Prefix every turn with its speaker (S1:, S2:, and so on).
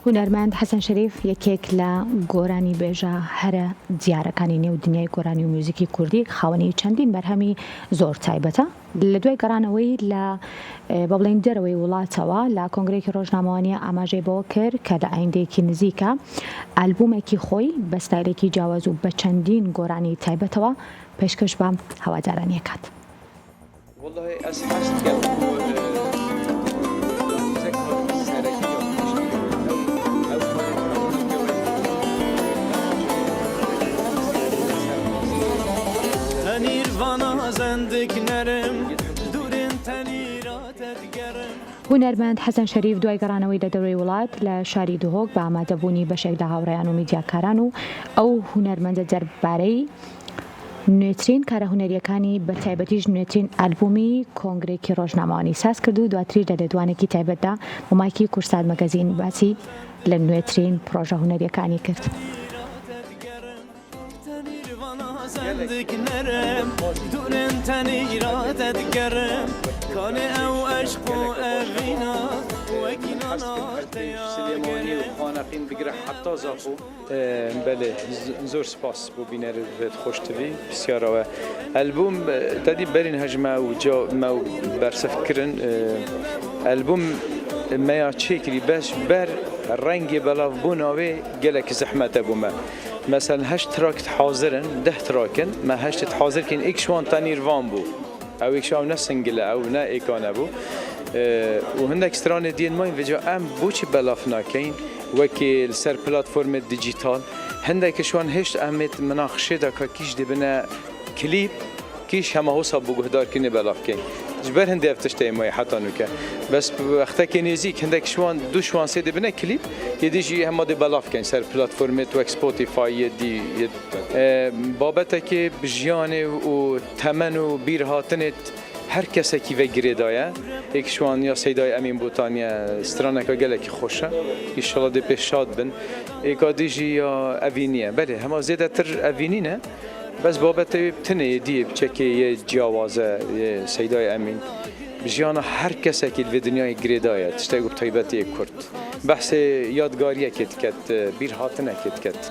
S1: هونەرمەند حەسەن شەریف یەکێک لە گۆرانی بێژە هەرە دیارەکانی نێو دنیای گۆرانی و موزیکی کوردی خاوەنی چەندین بەرهەمی زۆر تایبەتە. لە دوای گەڕانەوەی لە بە بڵێن دەرەوەی وڵاتەوە لە کۆنگرێکی ڕۆژنامەوانیە ئاماژەی بەوە کرد کە لە ئایندەیەکی نزیکە ئالبومێکی خۆی بە ستایلێکی جیاواز و بە چەندین گۆرانی تایبەتەوە پێشکەش بە هەوادارانی ئەکات. هونەرمەند حەسەن شەریف دوای گەڕانەوەی لە دەوری وڵات لە شاری دهۆک بە ئامادەبوونی بەشێک لە هاوڕێیان و میدیاکاران و ئەو هونەرمەندە دەربارەی نوێترین کارە هونەریەکانی بە تایبەتیش نوێترین ئالبومی کۆنگرێکی ڕۆژنامەوانی ساز کرد و دواتری لە لێدوانێکی تایبەتدا بۆ مایکی کورسات مەگەزین باسی لە نوێترین پرۆژە هونەریەکانی کرد.
S2: بله زور سپاس بو بینر خوش تبی بسیار و البوم تدی برین هجمه و جا ما برسف کرن البوم ما چیکری بس بر رنگ بلاف بوناوی گلک زحمت بومه مثلا 8 تراکت حاضرن 10 تراکن ما 8 حاضر کن ایک شوان تانیر وان بو او ایک شوان نه سنگل او نه ایکانه بو و هندک ستران دین ما این وجا ام بوچی بلاف ناکین وکی سر پلاتفرم دیجیتال هندک شوان هشت اهمیت مناقشه دا که کیش دی بنا کلیپ کیش همه حسا بگهدار کنی بلاف کن جبر هندی افتشته مای حتی نوکه بس وقتا که نزیک هندک شوان دو شوان سه دی بنا کلیپ یدیجی همه دی بلاف کن سر پلاتفرم تو اسپاتیفای دی بابتا که بجیانه و تمن و بیر هاتنت هر کسی که وگیره دایه یک شوان یا سیدای امین بوتانیا استرانه که گله که خوشه ایشالا دی پیش شاد بن یک آدیجی یا اوینیه بله همه زیاده تر اوینی نه بس بابت تنه دیب چکه یه جوازه یه سیدای امین بجیان هر کسی که به دنیای گیره دایه تشتاق بطیبت یک کرد بحث یادگاریه کت کت بیر هاتنه کت کت